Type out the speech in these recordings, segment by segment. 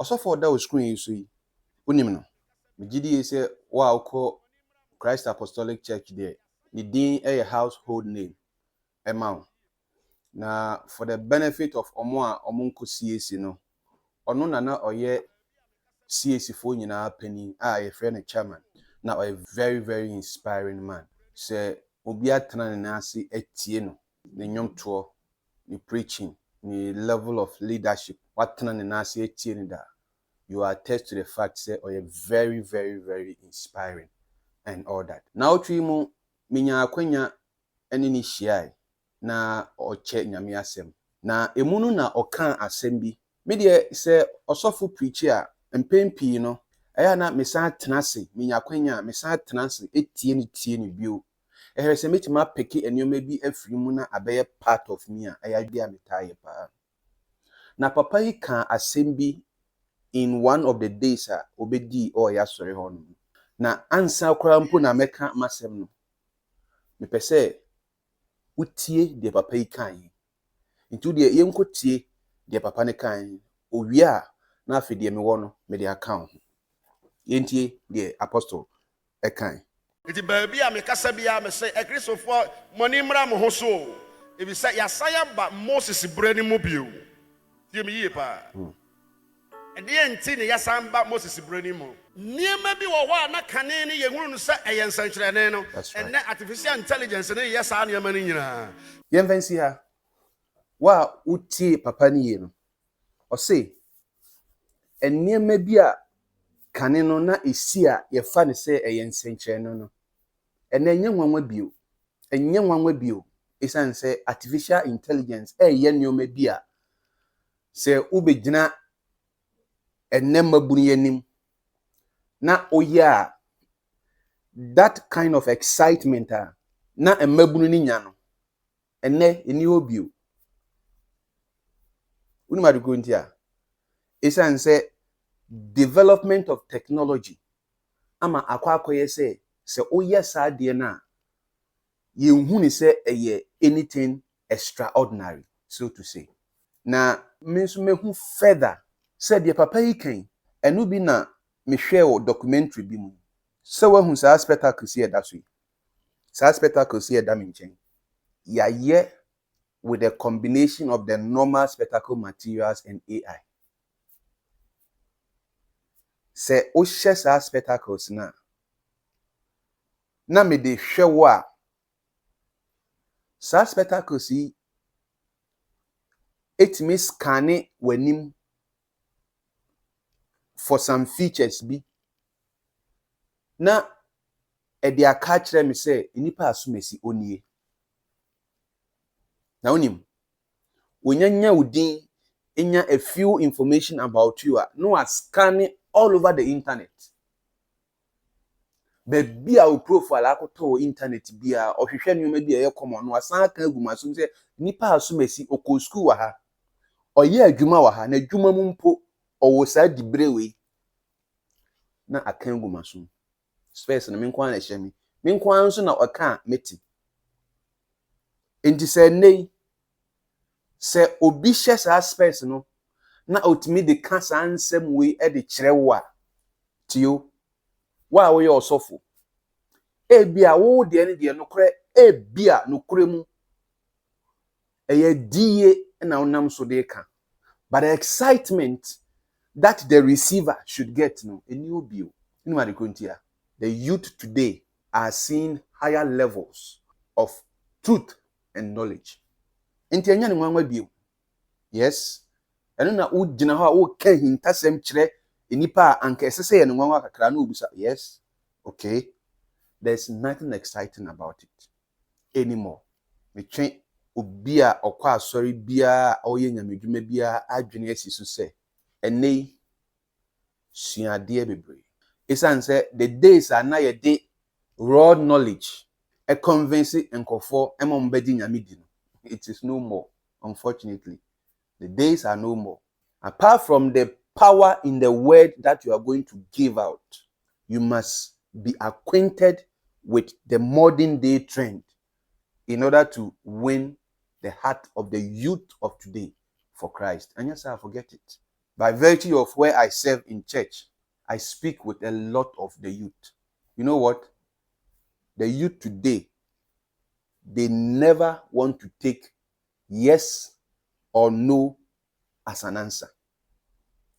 Also for that screen you see. Unim no. Me gidi say wa call Christ Apostolic Church there. The din a household name. Emma. Na for the benefit of omo a omo nko CAC no. Ono na oye CAC fo nyina pani a ye friend chairman. Na a very very inspiring man. Say obi atena ne ase etie no. Ne nyomto, ne preaching, ne level of leadership. Watena ne ase etie ne da. You attest to the fact say or very very very inspiring and all that. Now trimu minya akwanya ene ni hia na oche nyame asem. Na emunu na oka asem bi. Me de say osofo preacher empempi no eya na mesa tenase minya akwanya mesa tenase etie ne bio. Ehwe se metima peke enwoma bi afiri mu na abeye part of me a eya dia metaye pa. Na papa yi ka asem bi in one of the days obedi or ya sorry hon. Na ansa kwara mpo na meka masem no. Me pese utie de papa yi kan. Ntu de yenkotie de papa ne kan. Owie a na afi de me wo no me de account. Yentie de apostle e kan. Iti baby a me kasa bia me say Christopher money mra mo ho so. E bi say ya saya ba Moses brani mu bio. Tie me yie pa. And the entity ne yasamba Moses brani mu. Niema bi wo ho na kane ne yehunu no say eyensankyerene no. And na artificial intelligence ne yesa niema ne nyina. Yemfansi ha. Wa utie papa ne ye no. O say niema bi a kane no na esi a ye fa ne say eyensankyerene no. Ene enye nwanwa bio. Enye nwanwa bio. Esan say artificial intelligence ye nioma bi a say ubegyina enema bunu yanim na oya that kind of excitement na emabunu ni nya no ene eni obio unima de go ntia esan say development of technology ama akwakoye say oya sa de na ye hu ni say eye anything extraordinary so to say na menso mehu further said the papa yi kan enu bi na me hwe o documentary bi mu so wa hu sa spectacle see da so sa spectacle see da me nchen ya ye with a combination of the normal spectacle materials and AI say o hwe sa spectacles na me de hwe wo a sa spectacles yi etimi scanne wanim for some features bi na e dia ka kire me say enipa asomesi onie na onim wonyanya udin enya a few information about you no as scanning all over the internet but bia o profile akoto internet bia ohwehwe nyoma bia ye common no asan kan agumaso say nipa asomesi oko school wa ha oye adwuma wa ha na adwuma mu mpo owo sa dibrewe na akangu maso space na menkwa na hyemi menkwa nso na oka meti enti se nei se obi hye sa space no na otimi de ka sa ansem we e de kire wo a tio wa wo ye osofo e bia wo de ne de no kure e bia no kure mu e die na onam so de ka but the excitement that the receiver should get no a new view. The youth today are seeing higher levels of truth and knowledge. Inti enya ni nwanwa bio. Yes. Eno na ugina ho a wo ka hintasem kire enipa anka esese ye nwanwa kakra na obisa. Yes. Okay. There's nothing exciting about it anymore. Me twen obi a okwa asori bia oye nyamedwuma bia adwene asisu se enei suade bebre. Esan say the days are na ye de raw knowledge e convince enkofo emombedi nyamedi no. It is no more, unfortunately. The days are no more. Apart from the power in the word that you are going to give out, you must be acquainted with the modern day trend in order to win the heart of the youth of today for Christ. And yes, I forget it. By virtue of where I serve in church, I speak with a lot of the youth. You know what? The youth today, they never want to take yes or no as an answer.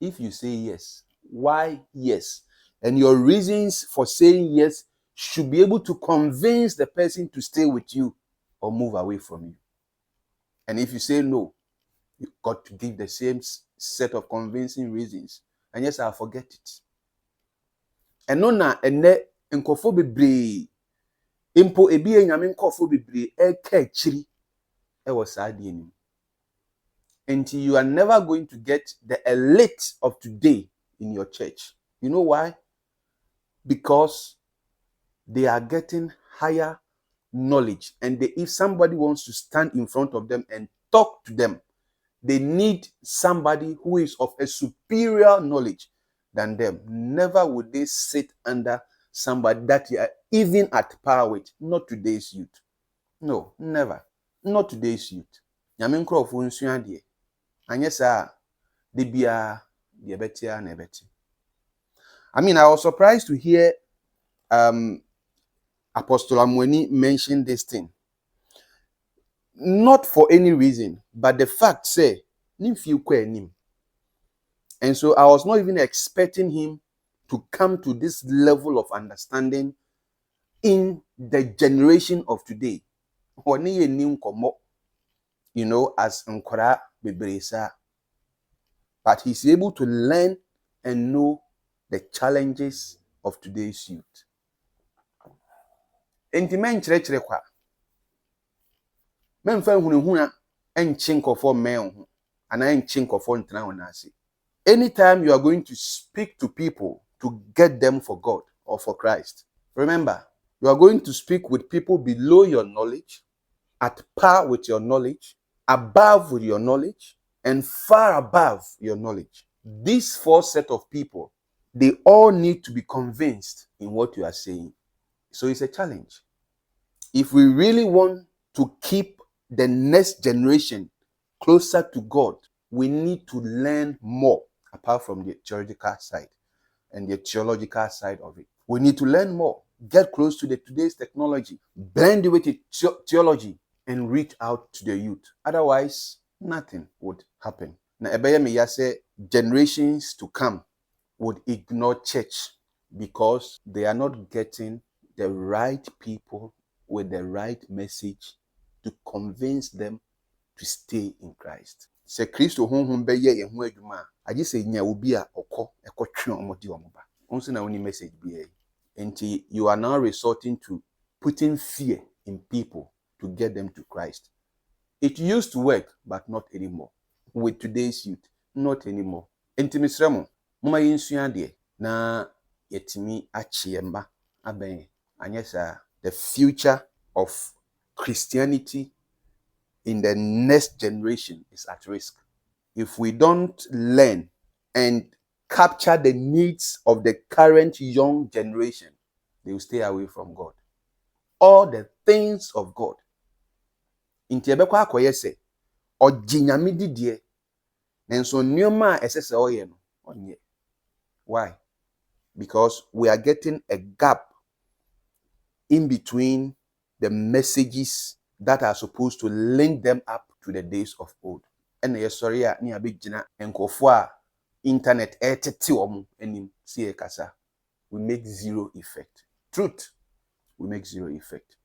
If you say yes, why yes? And your reasons for saying yes should be able to convince the person to stay with you or move away from you. And if you say no, you've got to give the same set of convincing reasons. And yes, I'll forget it. And no na ene nkofo bebree impo ebi enyame nkofo bebree eka chiri e wo saade anim. Until you are never going to get the elite of today in your church. You know why? Because they are getting higher knowledge. And if somebody wants to stand in front of them and talk to them, they need somebody who is of a superior knowledge than them. Never would they sit under somebody that you are even at par with. Not today's youth. No, never. Not today's youth. Nyame nkrofo nsua de. Anye sa de bia de betia na ebeti. I mean, I was surprised to hear Apostle Amweni mention this thing. Not for any reason, but the fact say, nimfiu kwe nim. And so I was not even expecting him to come to this level of understanding in the generation of today. You know, as nkora bebresa. But he's able to learn and know the challenges of today's youth. Entimen chere kwa. Memfa hunhuna enchi nkofo men ho ana enchi nkofo ntena honase. Anytime you are going to speak to people to get them for God or for Christ, remember, you are going to speak with people below your knowledge, at par with your knowledge, above with your knowledge, and far above your knowledge. These four set of people, they all need to be convinced in what you are saying. So it's a challenge. If we really want to keep the next generation closer to God, we need to learn more apart from the theological side and the theological side of it. We need to learn more, get close to today's technology, blend it with the theology, and reach out to the youth. Otherwise, nothing would happen. Now, Ebeye say generations to come would ignore church because they are not getting the right people with the right message to convince them to stay in Christ. Se Kristo honhom beye ye ho adwuma age se nya obi a ekotwe omodi omoba onso na woni message bi enti you are now resorting to putting fear in people to get them to Christ. It used to work, but not anymore. With today's youth, not anymore. Enti misremo moma yensua de na yetimi achiemba aben anyesa the future of Christianity in the next generation is at risk. If we don't learn and capture the needs of the current young generation, they will stay away from God. All the things of God. Inti ebekwa akoye se ojinyame didie nenso nneoma esese oye no onye. Why? Because we are getting a gap in between the messages that are supposed to link them up to the days of old. And sorry, ni abigina enkofo a internet etete omo enim sie kasa. We make zero effect. Truth, we make zero effect.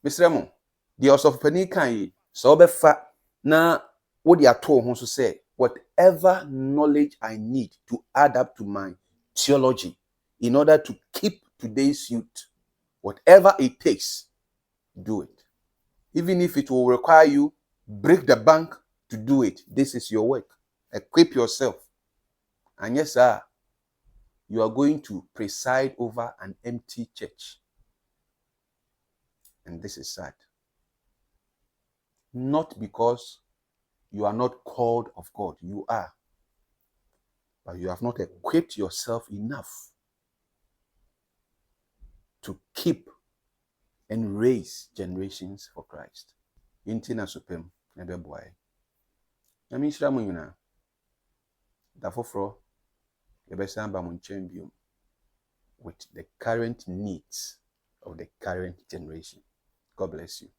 Mr. Mo, the osofopani kan so obefa na wo de ato ho so say whatever knowledge I need to add up to my theology in order to keep today's youth, whatever it takes, do it. Even if it will require you break the bank to do it, this is your work. Equip yourself. And yes, sir, you are going to preside over an empty church. And this is sad. Not because you are not called of God, you are. But you have not equipped yourself enough to keep and raise generations for Christ. Inti na supem nebe boy. Nyame nhira mo nyina. da foforɔ yɛbɛsan ba mo nkyɛn bio with the current needs of the current generation. God bless you.